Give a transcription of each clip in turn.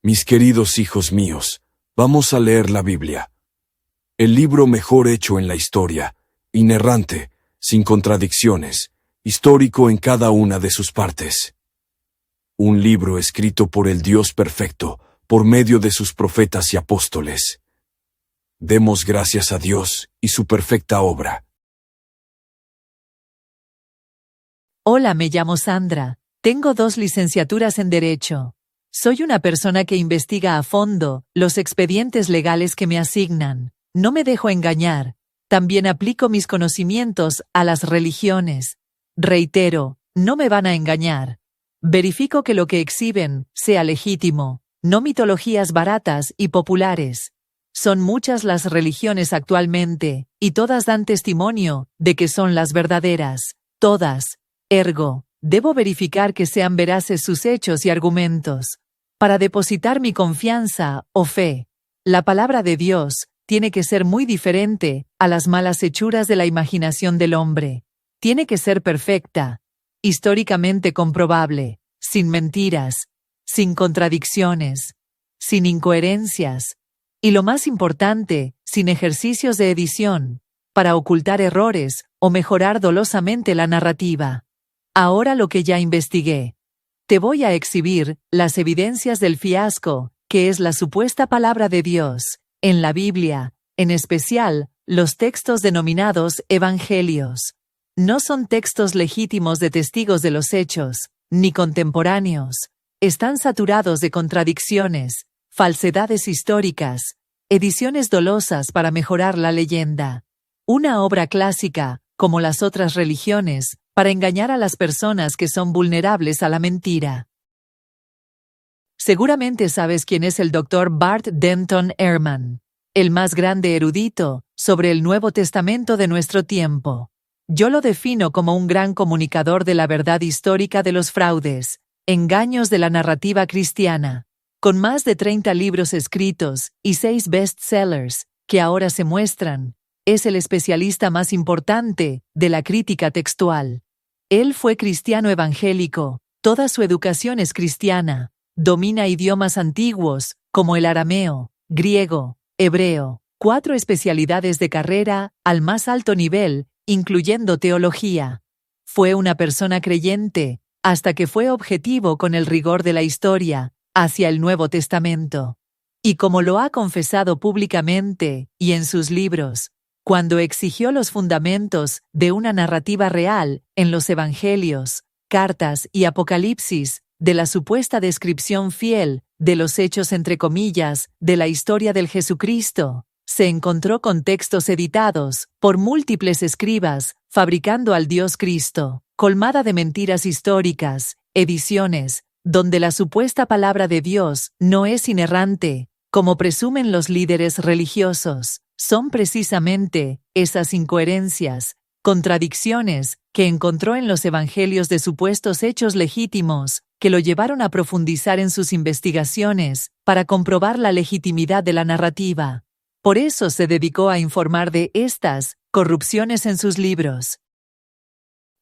Mis queridos hijos míos, vamos a leer la Biblia. El libro mejor hecho en la historia, inerrante, sin contradicciones, histórico en cada una de sus partes. Un libro escrito por el Dios perfecto, por medio de sus profetas y apóstoles. Demos gracias a Dios y su perfecta obra. Hola, me llamo Sandra. Tengo 2 licenciaturas en Derecho. Soy una persona que investiga a fondo los expedientes legales que me asignan. No me dejo engañar. También aplico mis conocimientos a las religiones. Reitero, no me van a engañar. Verifico que lo que exhiben sea legítimo, no mitologías baratas y populares. Son muchas las religiones actualmente, y todas dan testimonio de que son las verdaderas. Todas. Ergo, debo verificar que sean veraces sus hechos y argumentos. Para depositar mi confianza o fe, la palabra de Dios tiene que ser muy diferente a las malas hechuras de la imaginación del hombre. Tiene que ser perfecta, históricamente comprobable, sin mentiras, sin contradicciones, sin incoherencias, y lo más importante, sin ejercicios de edición, para ocultar errores o mejorar dolosamente la narrativa. Ahora lo que ya investigué. Te voy a exhibir las evidencias del fiasco, que es la supuesta palabra de Dios, en la Biblia, en especial, los textos denominados evangelios. No son textos legítimos de testigos de los hechos, ni contemporáneos. Están saturados de contradicciones, falsedades históricas, ediciones dolosas para mejorar la leyenda. Una obra clásica, como las otras religiones, para engañar a las personas que son vulnerables a la mentira. Seguramente sabes quién es el Dr. Bart Denton Ehrman, el más grande erudito sobre el Nuevo Testamento de nuestro tiempo. Yo lo defino como un gran comunicador de la verdad histórica de los fraudes, engaños de la narrativa cristiana. Con más de 30 libros escritos y 6 bestsellers que ahora se muestran, es el especialista más importante de la crítica textual. Él fue cristiano evangélico, toda su educación es cristiana, domina idiomas antiguos como el arameo, griego, hebreo, 4 especialidades de carrera al más alto nivel, incluyendo teología. Fue una persona creyente hasta que fue objetivo con el rigor de la historia hacia el Nuevo Testamento. Y como lo ha confesado públicamente y en sus libros, cuando exigió los fundamentos de una narrativa real en los evangelios, cartas y apocalipsis, de la supuesta descripción fiel de los hechos entre comillas de la historia del Jesucristo, se encontró con textos editados por múltiples escribas, fabricando al Dios Cristo, colmada de mentiras históricas, ediciones, donde la supuesta palabra de Dios no es inerrante, como presumen los líderes religiosos. Son precisamente esas incoherencias, contradicciones, que encontró en los evangelios de supuestos hechos legítimos, que lo llevaron a profundizar en sus investigaciones, para comprobar la legitimidad de la narrativa. Por eso se dedicó a informar de estas corrupciones en sus libros.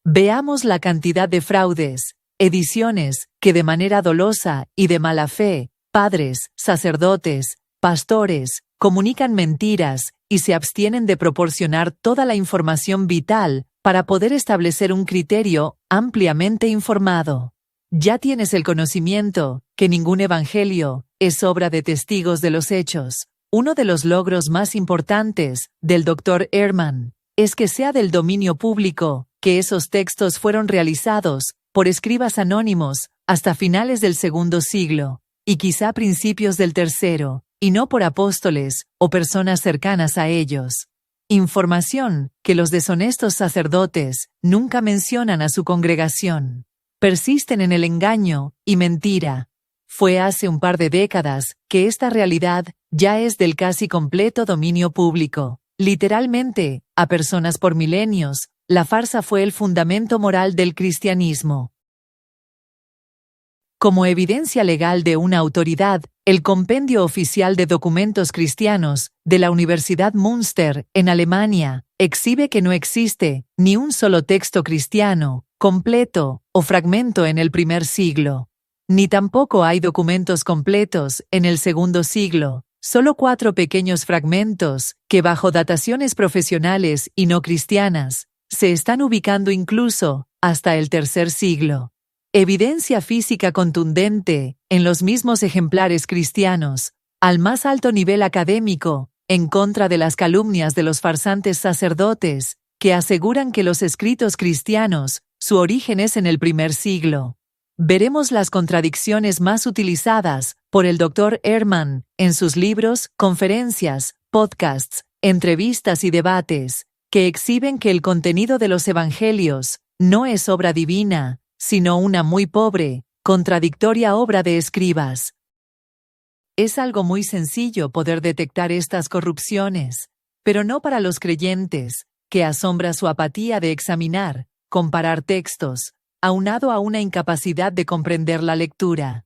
Veamos la cantidad de fraudes, ediciones, que de manera dolosa y de mala fe, padres, sacerdotes, pastores, comunican mentiras y se abstienen de proporcionar toda la información vital para poder establecer un criterio ampliamente informado. Ya tienes el conocimiento que ningún evangelio es obra de testigos de los hechos. Uno de los logros más importantes del Dr. Ehrman es que sea del dominio público que esos textos fueron realizados por escribas anónimos hasta finales del segundo siglo y quizá principios del tercero, y no por apóstoles o personas cercanas a ellos. Información que los deshonestos sacerdotes nunca mencionan a su congregación. Persisten en el engaño y mentira. Fue hace un par de décadas que esta realidad ya es del casi completo dominio público. Literalmente, a personas por milenios, la farsa fue el fundamento moral del cristianismo. Como evidencia legal de una autoridad, el Compendio Oficial de Documentos Cristianos de la Universidad Münster, en Alemania, exhibe que no existe ni un solo texto cristiano, completo o fragmento en el primer siglo. Ni tampoco hay documentos completos en el segundo siglo, solo 4 pequeños fragmentos que bajo dataciones profesionales y no cristianas se están ubicando incluso hasta el tercer siglo. Evidencia física contundente en los mismos ejemplares cristianos, al más alto nivel académico, en contra de las calumnias de los farsantes sacerdotes que aseguran que los escritos cristianos, su origen es en el primer siglo. Veremos las contradicciones más utilizadas por el Dr. Ehrman en sus libros, conferencias, podcasts, entrevistas y debates, que exhiben que el contenido de los evangelios no es obra divina, sino una muy pobre, contradictoria obra de escribas. Es algo muy sencillo poder detectar estas corrupciones, pero no para los creyentes, que asombra su apatía de examinar, comparar textos, aunado a una incapacidad de comprender la lectura.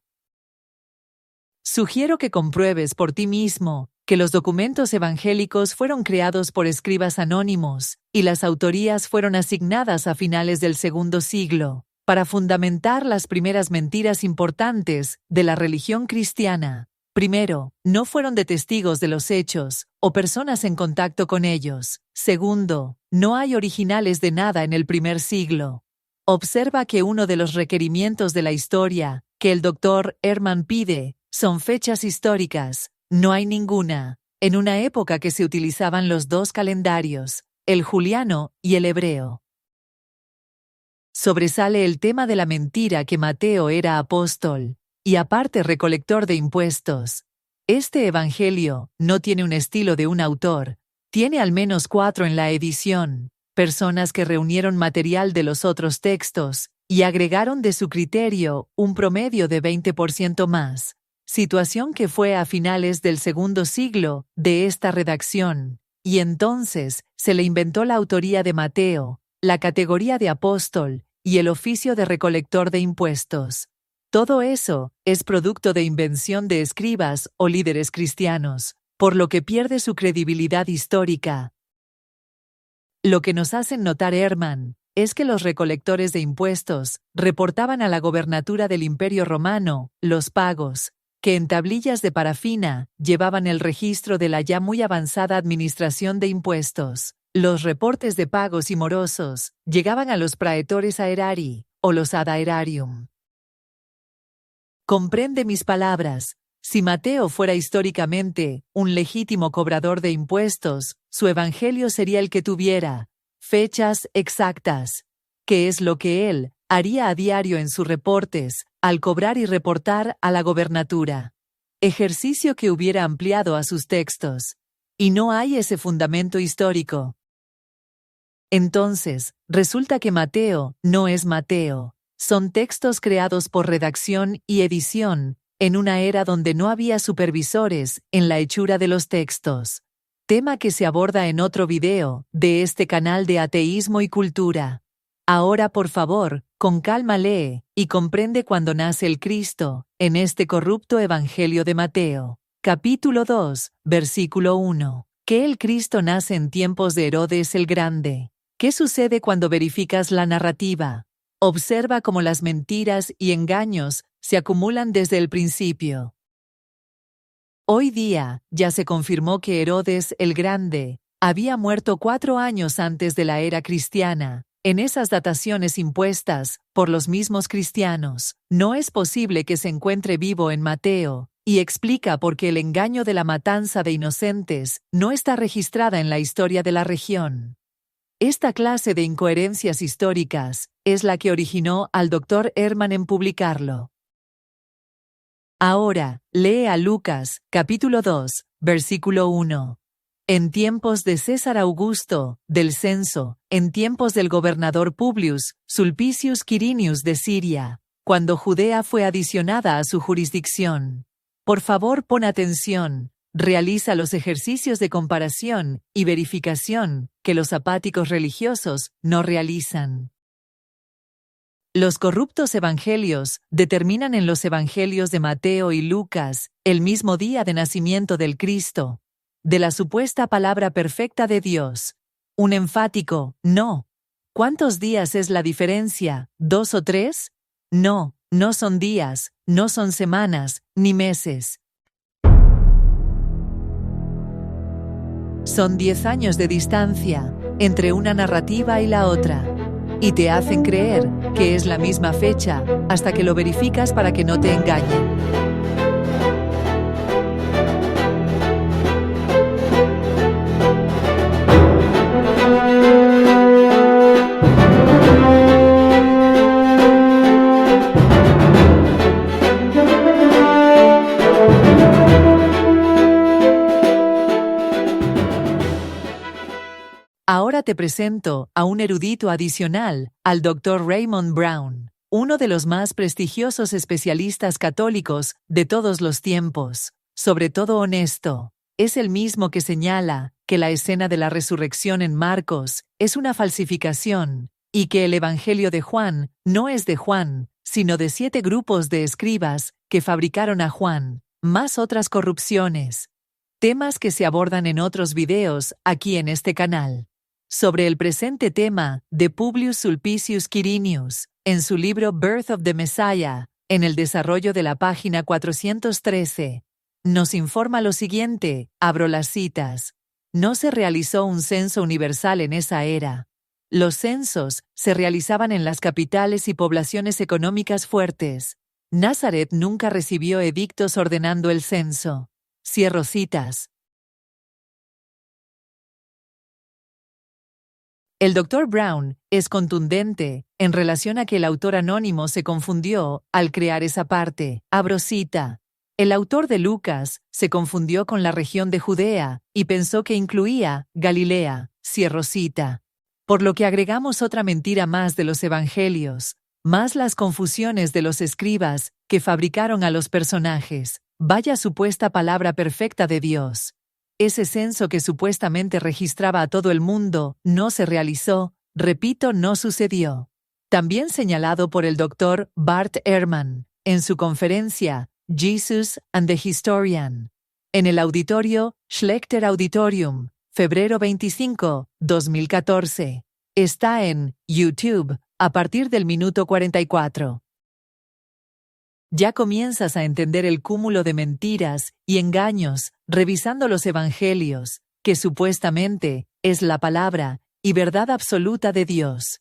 Sugiero que compruebes por ti mismo que los documentos evangélicos fueron creados por escribas anónimos y las autorías fueron asignadas a finales del segundo siglo, para fundamentar las primeras mentiras importantes de la religión cristiana. Primero, no fueron de testigos de los hechos o personas en contacto con ellos. Segundo, no hay originales de nada en el primer siglo. Observa que uno de los requerimientos de la historia que el Dr. Ehrman pide son fechas históricas. No hay ninguna. En una época que se utilizaban los 2 calendarios, el juliano y el hebreo. Sobresale el tema de la mentira que Mateo era apóstol y aparte recolector de impuestos. Este evangelio no tiene un estilo de un autor, tiene al menos 4 en la edición, personas que reunieron material de los otros textos y agregaron de su criterio un promedio de 20% más, situación que fue a finales del segundo siglo de esta redacción, y entonces se le inventó la autoría de Mateo, la categoría de apóstol y el oficio de recolector de impuestos. Todo eso es producto de invención de escribas o líderes cristianos, por lo que pierde su credibilidad histórica. Lo que nos hacen notar Ehrman es que los recolectores de impuestos reportaban a la gobernatura del Imperio Romano los pagos, que en tablillas de parafina llevaban el registro de la ya muy avanzada administración de impuestos. Los reportes de pagos y morosos llegaban a los praetores aerari o los ad aerarium. Comprende mis palabras. Si Mateo fuera históricamente un legítimo cobrador de impuestos, su evangelio sería el que tuviera fechas exactas, que es lo que él haría a diario en sus reportes, al cobrar y reportar a la gobernatura. Ejercicio que hubiera ampliado a sus textos. Y no hay ese fundamento histórico. Entonces, resulta que Mateo no es Mateo. Son textos creados por redacción y edición, en una era donde no había supervisores en la hechura de los textos. Tema que se aborda en otro video de este canal de Ateísmo y Cultura. Ahora, por favor, con calma lee y comprende cuando nace el Cristo, en este corrupto Evangelio de Mateo. Capítulo 2, versículo 1. Que el Cristo nace en tiempos de Herodes el Grande. ¿Qué sucede cuando verificas la narrativa? Observa cómo las mentiras y engaños se acumulan desde el principio. Hoy día, ya se confirmó que Herodes el Grande había muerto 4 años antes de la era cristiana. En esas dataciones impuestas por los mismos cristianos, no es posible que se encuentre vivo en Mateo, y explica por qué el engaño de la matanza de inocentes no está registrada en la historia de la región. Esta clase de incoherencias históricas es la que originó al Dr. Ehrman en publicarlo. Ahora, lee a Lucas, capítulo 2, versículo 1. En tiempos de César Augusto, del censo, en tiempos del gobernador Publius Sulpicius Quirinius de Siria, cuando Judea fue adicionada a su jurisdicción. Por favor, pon atención. Realiza los ejercicios de comparación y verificación que los apáticos religiosos no realizan. Los corruptos evangelios determinan en los evangelios de Mateo y Lucas el mismo día de nacimiento del Cristo, de la supuesta palabra perfecta de Dios. Un enfático no. ¿Cuántos días es la diferencia? ¿2 o 3? No No son días, no son semanas, ni meses. Son 10 años de distancia entre una narrativa y la otra. Y te hacen creer que es la misma fecha hasta que lo verificas para que no te engañen. Ahora te presento a un erudito adicional, al Dr. Raymond Brown, uno de los más prestigiosos especialistas católicos de todos los tiempos, sobre todo honesto. Es el mismo que señala que la escena de la resurrección en Marcos es una falsificación y que el Evangelio de Juan no es de Juan, sino de 7 grupos de escribas que fabricaron a Juan, más otras corrupciones. Temas que se abordan en otros videos aquí en este canal. Sobre el presente tema de Publius Sulpicius Quirinius, en su libro Birth of the Messiah, en el desarrollo de la página 413, nos informa lo siguiente, abro las citas. No se realizó un censo universal en esa era. Los censos se realizaban en las capitales y poblaciones económicas fuertes. Nazaret nunca recibió edictos ordenando el censo. Cierro citas. El Dr. Brown es contundente en relación a que el autor anónimo se confundió al crear esa parte. Abro cita. El autor de Lucas se confundió con la región de Judea y pensó que incluía Galilea. Cierro cita. Por lo que agregamos otra mentira más de los evangelios, más las confusiones de los escribas que fabricaron a los personajes. Vaya supuesta palabra perfecta de Dios. Ese censo que supuestamente registraba a todo el mundo no se realizó, repito, no sucedió. También señalado por el Dr. Bart Ehrman, en su conferencia Jesus and the Historian, en el auditorio Schlechter Auditorium, febrero 25, 2014. Está en YouTube a partir del minuto 44. Ya comienzas a entender el cúmulo de mentiras y engaños revisando los evangelios, que supuestamente es la palabra y verdad absoluta de Dios.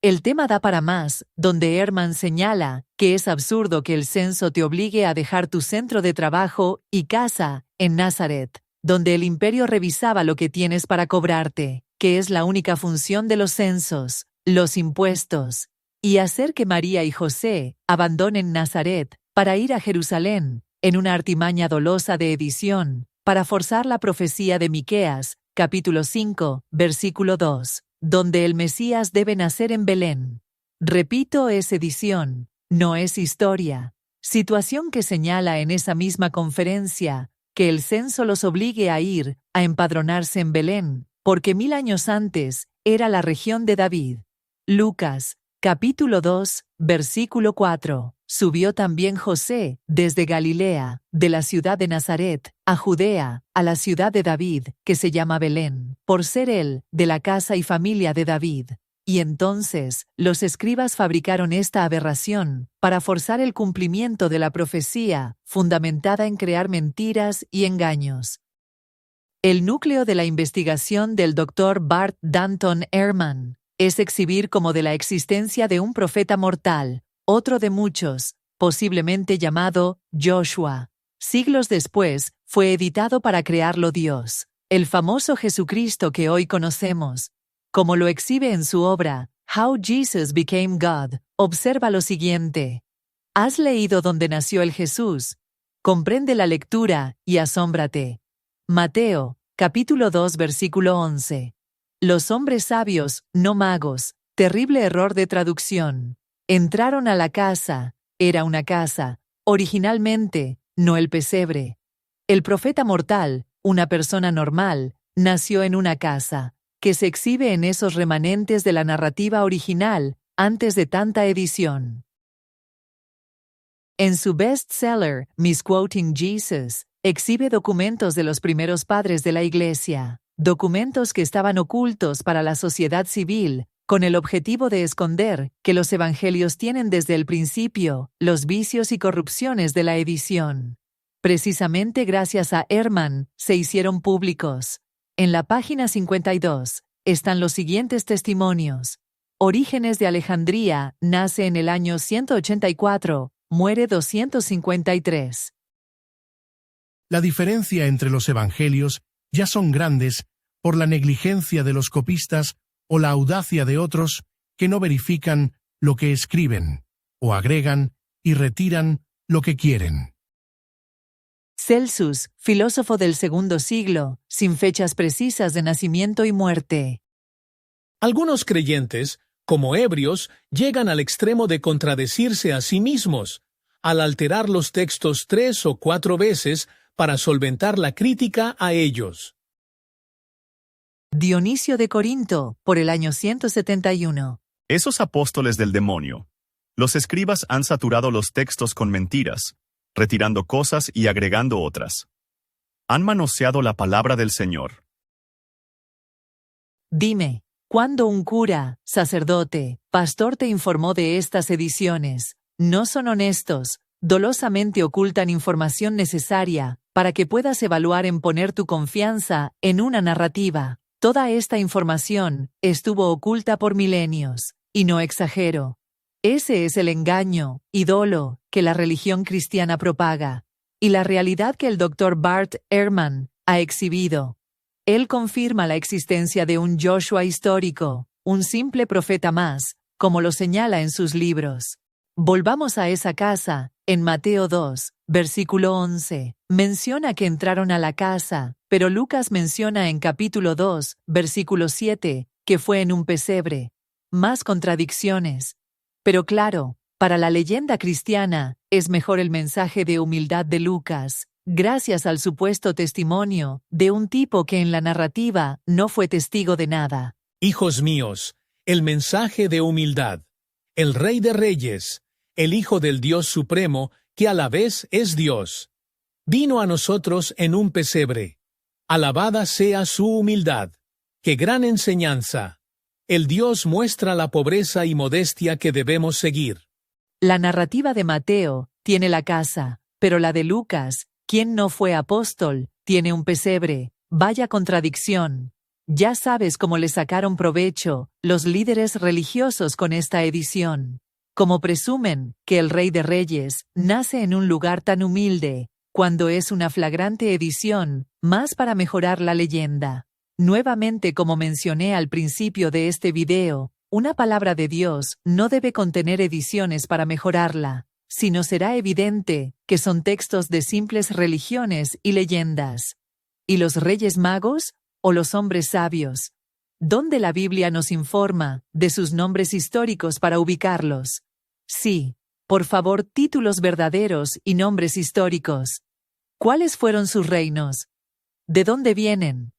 El tema da para más, donde Ehrman señala que es absurdo que el censo te obligue a dejar tu centro de trabajo y casa en Nazaret, donde el imperio revisaba lo que tienes para cobrarte, que es la única función de los censos, los impuestos, y hacer que María y José abandonen Nazaret para ir a Jerusalén, en una artimaña dolosa de edición, para forzar la profecía de Miqueas, capítulo 5, versículo 2, donde el Mesías debe nacer en Belén. Repito, es edición, no es historia. Situación que señala en esa misma conferencia que el censo los obligue a ir a empadronarse en Belén, porque 1000 años antes era la región de David. Lucas, capítulo 2, versículo 4. Subió también José desde Galilea, de la ciudad de Nazaret, a Judea, a la ciudad de David, que se llama Belén, por ser él de la casa y familia de David. Y entonces los escribas fabricaron esta aberración para forzar el cumplimiento de la profecía, fundamentada en crear mentiras y engaños. El núcleo de la investigación del Dr. Bart Danton Ehrman es exhibir como de la existencia de un profeta mortal, otro de muchos, posiblemente llamado Joshua. Siglos después, fue editado para crearlo Dios, el famoso Jesucristo que hoy conocemos. Como lo exhibe en su obra, How Jesus Became God, observa lo siguiente. ¿Has leído dónde nació el Jesús? Comprende la lectura y asómbrate. Mateo, capítulo 2, versículo 11. Los hombres sabios, no magos, terrible error de traducción. Entraron a la casa, era una casa, originalmente, no el pesebre. El profeta mortal, una persona normal, nació en una casa, que se exhibe en esos remanentes de la narrativa original, antes de tanta edición. En su bestseller, Misquoting Jesus, exhibe documentos de los primeros padres de la Iglesia, documentos que estaban ocultos para la sociedad civil, con el objetivo de esconder que los evangelios tienen desde el principio los vicios y corrupciones de la edición. Precisamente gracias a Ehrman se hicieron públicos. En la página 52 están los siguientes testimonios. Orígenes de Alejandría nace en el año 184, muere 253. La diferencia entre los evangelios ya son grandes por la negligencia de los copistas o la audacia de otros que no verifican lo que escriben, o agregan y retiran lo que quieren. Celsus, filósofo del segundo siglo, sin fechas precisas de nacimiento y muerte. Algunos creyentes, como ebrios, llegan al extremo de contradecirse a sí mismos, al alterar los textos 3 o 4 veces para solventar la crítica a ellos. Dionisio de Corinto, por el año 171. Esos apóstoles del demonio. Los escribas han saturado los textos con mentiras, retirando cosas y agregando otras. Han manoseado la palabra del Señor. Dime, ¿cuándo un cura, sacerdote, pastor te informó de estas ediciones? No son honestos, dolosamente ocultan información necesaria para que puedas evaluar en poner tu confianza en una narrativa. Toda esta información estuvo oculta por milenios, y no exagero. Ese es el engaño y dolo que la religión cristiana propaga, y la realidad que el Dr. Bart Ehrman ha exhibido. Él confirma la existencia de un Joshua histórico, un simple profeta más, como lo señala en sus libros. Volvamos a esa casa. En Mateo 2, versículo 11, menciona que entraron a la casa, pero Lucas menciona en capítulo 2, versículo 7, que fue en un pesebre. Más contradicciones. Pero claro, para la leyenda cristiana, es mejor el mensaje de humildad de Lucas, gracias al supuesto testimonio de un tipo que en la narrativa no fue testigo de nada. Hijos míos, el mensaje de humildad. El Rey de Reyes, el Hijo del Dios Supremo, que a la vez es Dios, vino a nosotros en un pesebre. Alabada sea su humildad. ¡Qué gran enseñanza! El Dios muestra la pobreza y modestia que debemos seguir. La narrativa de Mateo tiene la casa, pero la de Lucas, quien no fue apóstol, tiene un pesebre. Vaya contradicción. Ya sabes cómo le sacaron provecho los líderes religiosos con esta edición. Como presumen que el Rey de Reyes nace en un lugar tan humilde, cuando es una flagrante edición, más para mejorar la leyenda. Nuevamente, como mencioné al principio de este video, una palabra de Dios no debe contener ediciones para mejorarla, sino será evidente que son textos de simples religiones y leyendas. ¿Y los Reyes Magos o los hombres sabios? ¿Dónde la Biblia nos informa de sus nombres históricos para ubicarlos? Sí, por favor, títulos verdaderos y nombres históricos. ¿Cuáles fueron sus reinos? ¿De dónde vienen?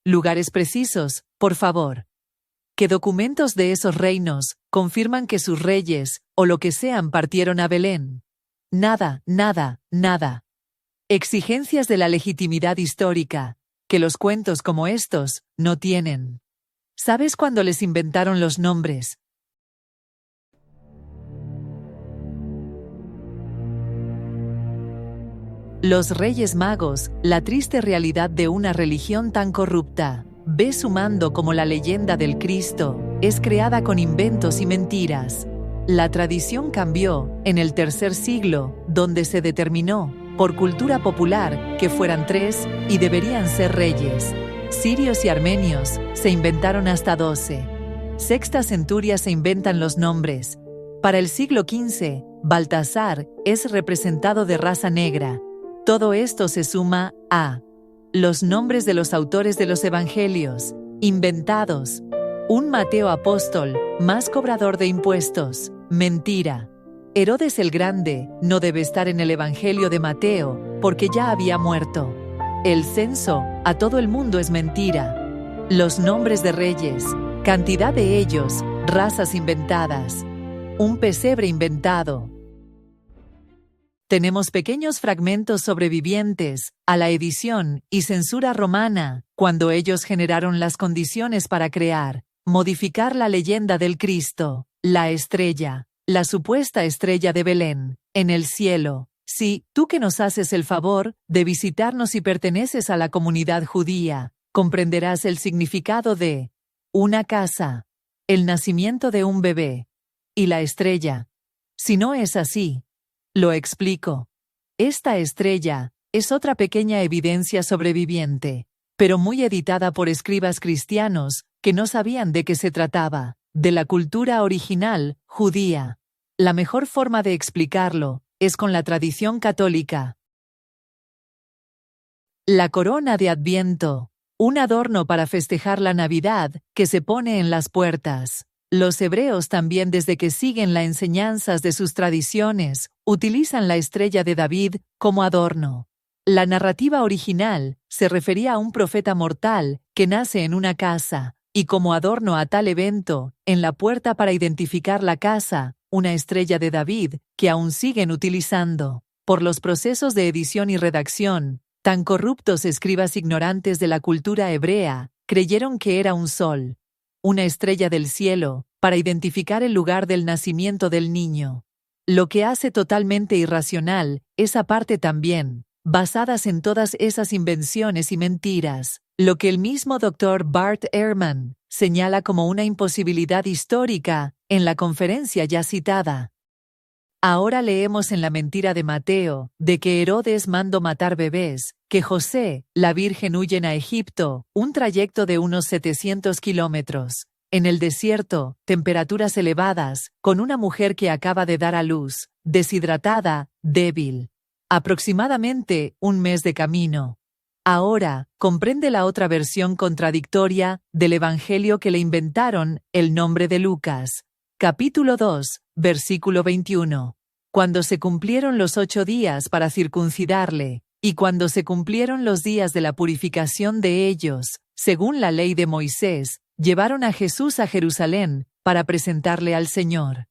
Lugares precisos, por favor. ¿Qué documentos de esos reinos confirman que sus reyes, o lo que sean, partieron a Belén? Nada, nada, nada. Exigencias de la legitimidad histórica, que los cuentos como estos no tienen. ¿Sabes cuándo les inventaron los nombres? Los Reyes Magos, la triste realidad de una religión tan corrupta. Ve sumando como la leyenda del Cristo es creada con inventos y mentiras. La tradición cambió en el tercer siglo, donde se determinó, por cultura popular, que fueran 3 y deberían ser reyes. Sirios y armenios se inventaron hasta 12. Sexta centuria se inventan los nombres. Para el siglo XV, Baltasar es representado de raza negra. Todo esto se suma a los nombres de los autores de los evangelios, inventados. Un Mateo apóstol, más cobrador de impuestos, mentira. Herodes el Grande no debe estar en el evangelio de Mateo, porque ya había muerto. El censo a todo el mundo es mentira. Los nombres de reyes, cantidad de ellos, razas inventadas. Un pesebre inventado. Tenemos pequeños fragmentos sobrevivientes a la edición y censura romana, cuando ellos generaron las condiciones para crear modificar la leyenda del Cristo, la estrella, la supuesta estrella de Belén, en el cielo. Sí, tú que nos haces el favor de visitarnos y perteneces a la comunidad judía, comprenderás el significado de una casa, el nacimiento de un bebé y la estrella. Si no es así, lo explico. Esta estrella es otra pequeña evidencia sobreviviente, pero muy editada por escribas cristianos que no sabían de qué se trataba, de la cultura original judía. La mejor forma de explicarlo es con la tradición católica. La corona de Adviento, un adorno para festejar la Navidad que se pone en las puertas. Los hebreos también, desde que siguen las enseñanzas de sus tradiciones, utilizan la estrella de David como adorno. La narrativa original se refería a un profeta mortal que nace en una casa, y como adorno a tal evento, en la puerta para identificar la casa, una estrella de David, que aún siguen utilizando. Por los procesos de edición y redacción, tan corruptos escribas ignorantes de la cultura hebrea, creyeron que era un sol, una estrella del cielo, para identificar el lugar del nacimiento del niño. Lo que hace totalmente irracional esa parte también, basadas en todas esas invenciones y mentiras, lo que el mismo Dr. Bart Ehrman señala como una imposibilidad histórica en la conferencia ya citada. Ahora leemos en la mentira de Mateo, de que Herodes mandó matar bebés, que José, la Virgen, huyen a Egipto, un trayecto de unos 700 kilómetros. En el desierto, temperaturas elevadas, con una mujer que acaba de dar a luz, deshidratada, débil. Aproximadamente un mes de camino. Ahora, comprende la otra versión contradictoria del Evangelio que le inventaron, el nombre de Lucas. Capítulo 2, versículo 21. Cuando se cumplieron los 8 días para circuncidarle, y cuando se cumplieron los días de la purificación de ellos, según la ley de Moisés, llevaron a Jesús a Jerusalén para presentarle al Señor.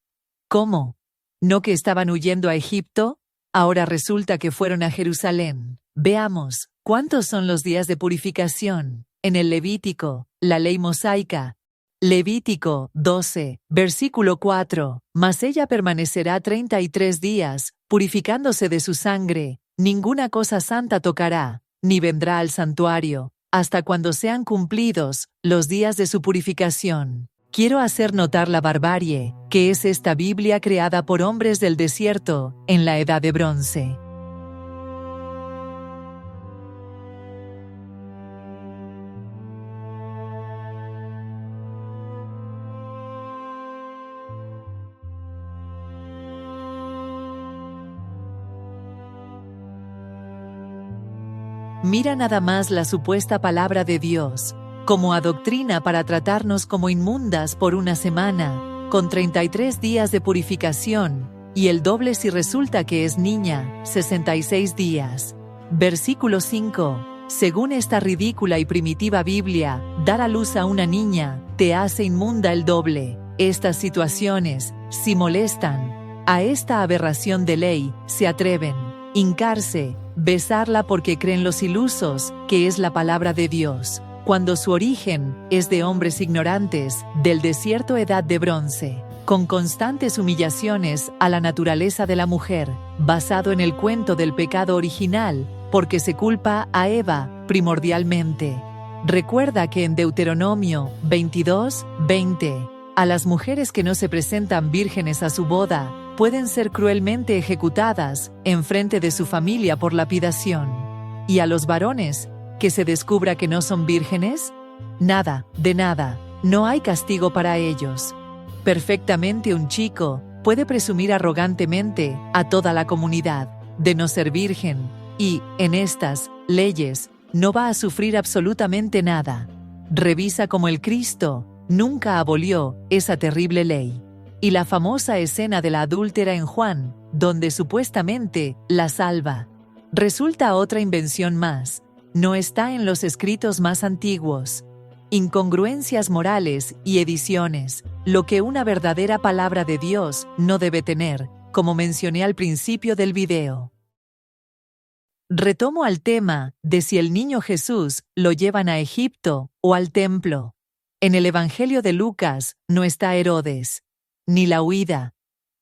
¿Cómo? ¿No que estaban huyendo a Egipto? Ahora resulta que fueron a Jerusalén. Veamos, ¿cuántos son los días de purificación? En el Levítico, la ley mosaica. Levítico 12, versículo 4. Mas ella permanecerá 33 días, purificándose de su sangre. Ninguna cosa santa tocará, ni vendrá al santuario, hasta cuando sean cumplidos los días de su purificación. Quiero hacer notar la barbarie, que es esta Biblia creada por hombres del desierto, en la Edad de Bronce. Mira nada más la supuesta palabra de Dios, como adoctrina para tratarnos como inmundas por una semana, con 33 días de purificación, y el doble si resulta que es niña, 66 días. Versículo 5. Según esta ridícula y primitiva Biblia, dar a luz a una niña te hace inmunda el doble. Estas situaciones, si molestan a esta aberración de ley, se atreven hincarse, besarla porque creen los ilusos que es la palabra de Dios, cuando su origen es de hombres ignorantes del desierto Edad de Bronce, con constantes humillaciones a la naturaleza de la mujer, basado en el cuento del pecado original, porque se culpa a Eva primordialmente. Recuerda que en Deuteronomio 22:20, a las mujeres que no se presentan vírgenes a su boda, pueden ser cruelmente ejecutadas en frente de su familia por lapidación. ¿Y a los varones que se descubra que no son vírgenes? Nada, de nada, no hay castigo para ellos. Perfectamente un chico puede presumir arrogantemente a toda la comunidad de no ser virgen, y, en estas leyes, no va a sufrir absolutamente nada. Revisa cómo el Cristo nunca abolió esa terrible ley. Y la famosa escena de la adúltera en Juan, donde supuestamente la salva, resulta otra invención más. No está en los escritos más antiguos. Incongruencias morales y ediciones, lo que una verdadera palabra de Dios no debe tener, como mencioné al principio del video. Retomo al tema de si el niño Jesús lo llevan a Egipto o al templo. En el Evangelio de Lucas no está Herodes, ni la huida.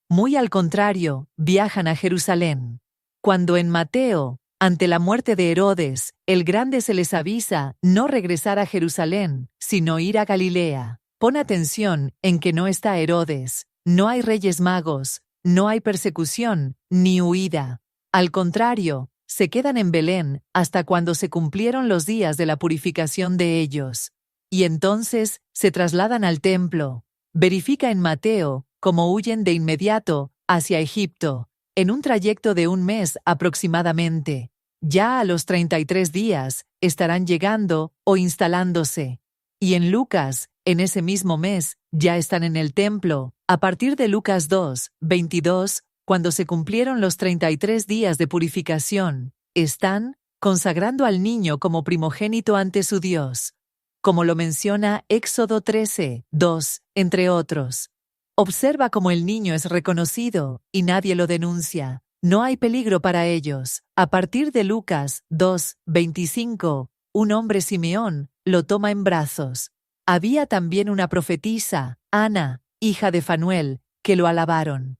Muy al contrario, viajan a Jerusalén. Cuando en Mateo, ante la muerte de Herodes, el Grande se les avisa no regresar a Jerusalén, sino ir a Galilea. Pon atención en que no está Herodes, no hay reyes magos, no hay persecución, ni huida. Al contrario, se quedan en Belén hasta cuando se cumplieron los días de la purificación de ellos. Y entonces se trasladan al templo. Verifica en Mateo cómo huyen de inmediato hacia Egipto, en un trayecto de un mes aproximadamente. Ya a los 33 días estarán llegando o instalándose. Y en Lucas, en ese mismo mes, ya están en el templo, a partir de Lucas 2, 22, cuando se cumplieron los 33 días de purificación, están consagrando al niño como primogénito ante su Dios, como lo menciona Éxodo 13, 2, entre otros. Observa cómo el niño es reconocido y nadie lo denuncia. No hay peligro para ellos. A partir de Lucas 2, 25, un hombre Simeón lo toma en brazos. Había también una profetisa, Ana, hija de Fanuel, que lo alabaron.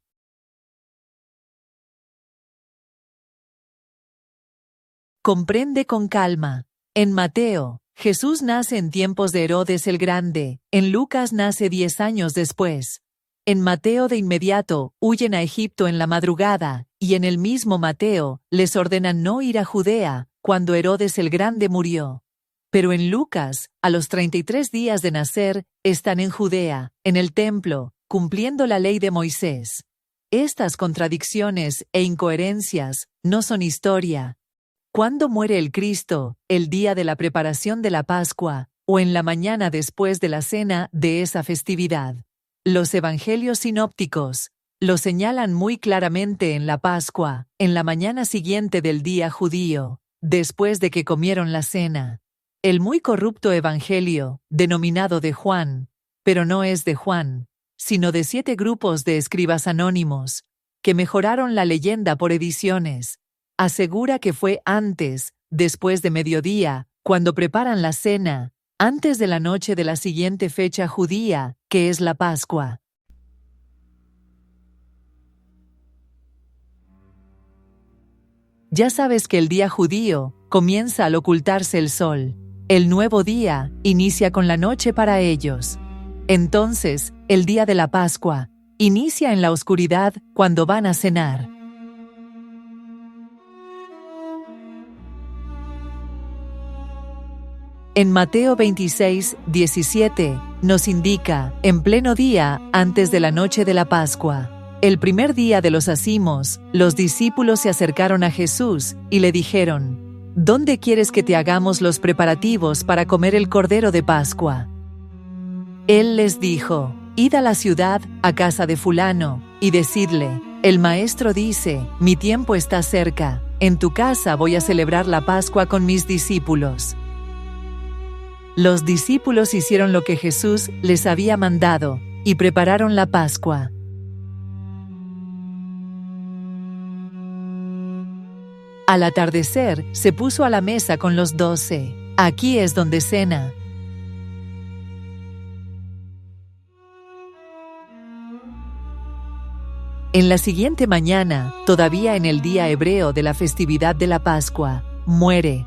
Comprende con calma. En Mateo, Jesús nace en tiempos de Herodes el Grande. En Lucas nace 10 años después. En Mateo de inmediato huyen a Egipto en la madrugada, y en el mismo Mateo les ordenan no ir a Judea cuando Herodes el Grande murió. Pero en Lucas, a los 33 días de nacer, están en Judea, en el templo, cumpliendo la ley de Moisés. Estas contradicciones e incoherencias no son historia. ¿Cuándo muere el Cristo? ¿El día de la preparación de la Pascua, o en la mañana después de la cena de esa festividad? Los evangelios sinópticos lo señalan muy claramente en la Pascua, en la mañana siguiente del día judío, después de que comieron la cena. El muy corrupto evangelio, denominado de Juan, pero no es de Juan, sino de 7 grupos de escribas anónimos, que mejoraron la leyenda por ediciones, asegura que fue antes, después de mediodía, cuando preparan la cena, antes de la noche de la siguiente fecha judía, que es la Pascua. Ya sabes que el día judío comienza al ocultarse el sol. El nuevo día inicia con la noche para ellos. Entonces, el día de la Pascua inicia en la oscuridad cuando van a cenar. En Mateo 26, 17, nos indica, en pleno día, antes de la noche de la Pascua. El primer día de los acimos, los discípulos se acercaron a Jesús y le dijeron: ¿Dónde quieres que te hagamos los preparativos para comer el Cordero de Pascua? Él les dijo: Id a la ciudad, a casa de fulano, y decidle: el maestro dice, mi tiempo está cerca, en tu casa voy a celebrar la Pascua con mis discípulos. Los discípulos hicieron lo que Jesús les había mandado, y prepararon la Pascua. Al atardecer, se puso a la mesa con los 12. Aquí es donde cena. En la siguiente mañana, todavía en el día hebreo de la festividad de la Pascua, muere.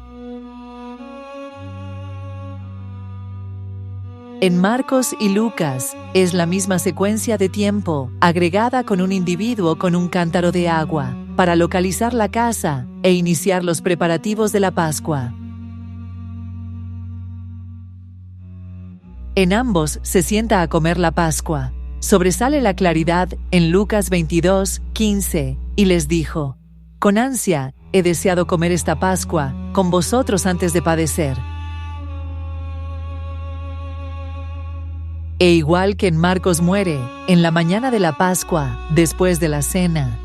En Marcos y Lucas, es la misma secuencia de tiempo, agregada con un individuo con un cántaro de agua, para localizar la casa e iniciar los preparativos de la Pascua. En ambos se sienta a comer la Pascua. Sobresale la claridad en Lucas 22, 15, y les dijo: con ansia he deseado comer esta Pascua con vosotros antes de padecer. E igual que en Marcos muere, en la mañana de la Pascua, después de la cena.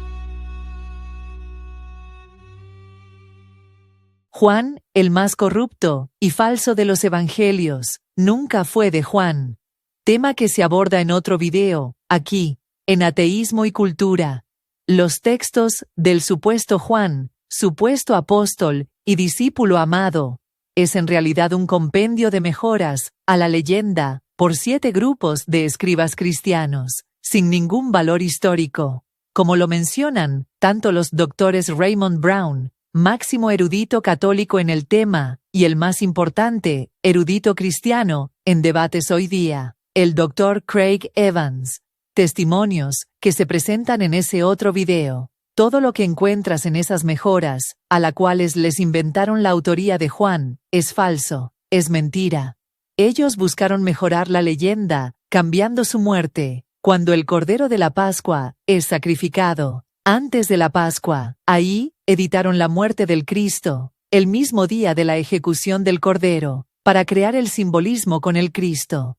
Juan, el más corrupto y falso de los evangelios, nunca fue de Juan. Tema que se aborda en otro video, aquí, en Ateísmo y Cultura. Los textos del supuesto Juan, supuesto apóstol y discípulo amado, es en realidad un compendio de mejoras a la leyenda por 7 grupos de escribas cristianos, sin ningún valor histórico. Como lo mencionan tanto los doctores Raymond Brown, máximo erudito católico en el tema, y el más importante, erudito cristiano, en debates hoy día, el doctor Craig Evans. Testimonios que se presentan en ese otro video. Todo lo que encuentras en esas mejoras, a las cuales les inventaron la autoría de Juan, es falso, es mentira. Ellos buscaron mejorar la leyenda, cambiando su muerte, cuando el Cordero de la Pascua es sacrificado. Antes de la Pascua, ahí, editaron la muerte del Cristo, el mismo día de la ejecución del Cordero, para crear el simbolismo con el Cristo.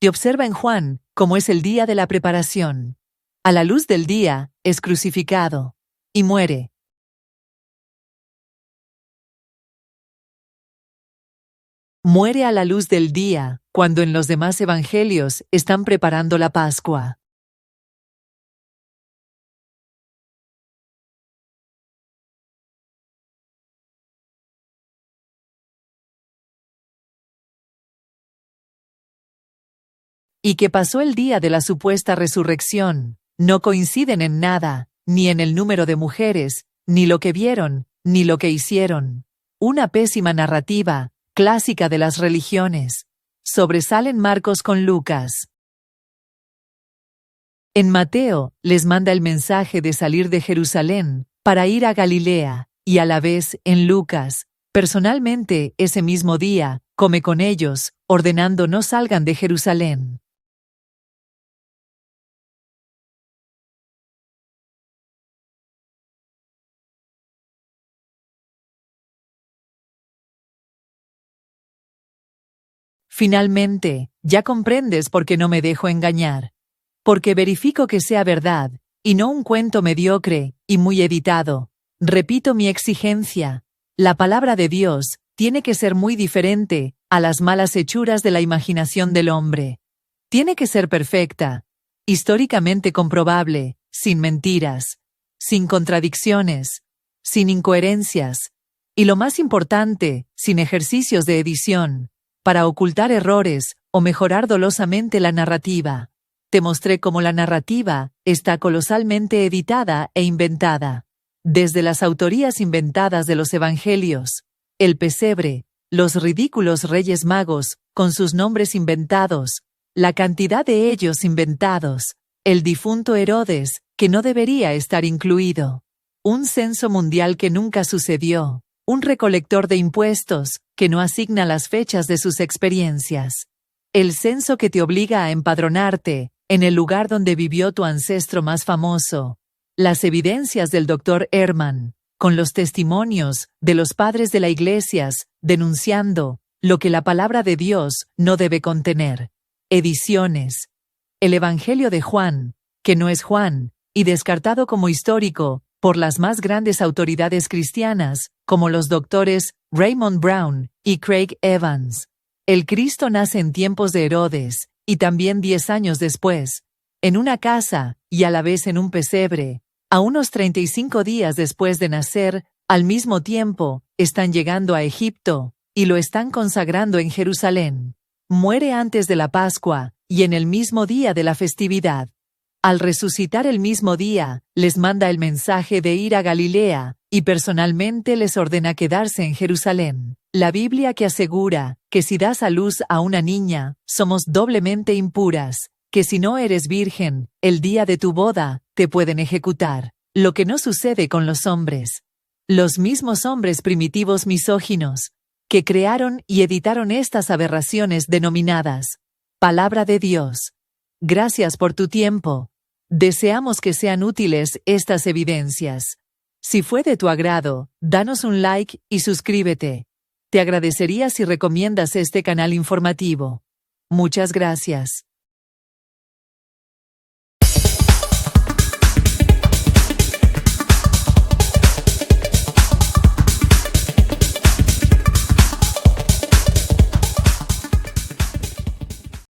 Se observa en Juan, como es el día de la preparación. A la luz del día, es crucificado. Y muere. Muere a la luz del día, cuando en los demás evangelios están preparando la Pascua. Y que pasó el día de la supuesta resurrección, no coinciden en nada, ni en el número de mujeres, ni lo que vieron, ni lo que hicieron. Una pésima narrativa, clásica de las religiones. Sobresalen Marcos con Lucas. En Mateo, les manda el mensaje de salir de Jerusalén, para ir a Galilea, y a la vez, en Lucas, personalmente, ese mismo día, come con ellos, ordenando no salgan de Jerusalén. Finalmente, ya comprendes por qué no me dejo engañar. Porque verifico que sea verdad, y no un cuento mediocre y muy editado. Repito mi exigencia. La palabra de Dios tiene que ser muy diferente a las malas hechuras de la imaginación del hombre. Tiene que ser perfecta, históricamente comprobable, sin mentiras, sin contradicciones, sin incoherencias, y lo más importante, sin ejercicios de edición, para ocultar errores o mejorar dolosamente la narrativa. Te mostré cómo la narrativa está colosalmente editada e inventada. Desde las autorías inventadas de los evangelios, el pesebre, los ridículos reyes magos, con sus nombres inventados, la cantidad de ellos inventados, el difunto Herodes, que no debería estar incluido, un censo mundial que nunca sucedió, un recolector de impuestos, que no asigna las fechas de sus experiencias, el censo que te obliga a empadronarte en el lugar donde vivió tu ancestro más famoso, las evidencias del Dr. Ehrman, con los testimonios de los padres de las iglesias, denunciando lo que la palabra de Dios no debe contener, ediciones, el Evangelio de Juan, que no es Juan, y descartado como histórico por las más grandes autoridades cristianas, como los doctores Raymond Brown y Craig Evans. El Cristo nace en tiempos de Herodes, y también 10 años después, en una casa, y a la vez en un pesebre, a unos 35 días después de nacer, al mismo tiempo, están llegando a Egipto, y lo están consagrando en Jerusalén. Muere antes de la Pascua, y en el mismo día de la festividad. Al resucitar el mismo día, les manda el mensaje de ir a Galilea, y personalmente les ordena quedarse en Jerusalén. La Biblia que asegura que si das a luz a una niña, somos doblemente impuras, que si no eres virgen, el día de tu boda, te pueden ejecutar. Lo que no sucede con los hombres. Los mismos hombres primitivos misóginos, que crearon y editaron estas aberraciones denominadas Palabra de Dios. Gracias por tu tiempo. Deseamos que sean útiles estas evidencias. Si fue de tu agrado, danos un like y suscríbete. Te agradecería si recomiendas este canal informativo. Muchas gracias.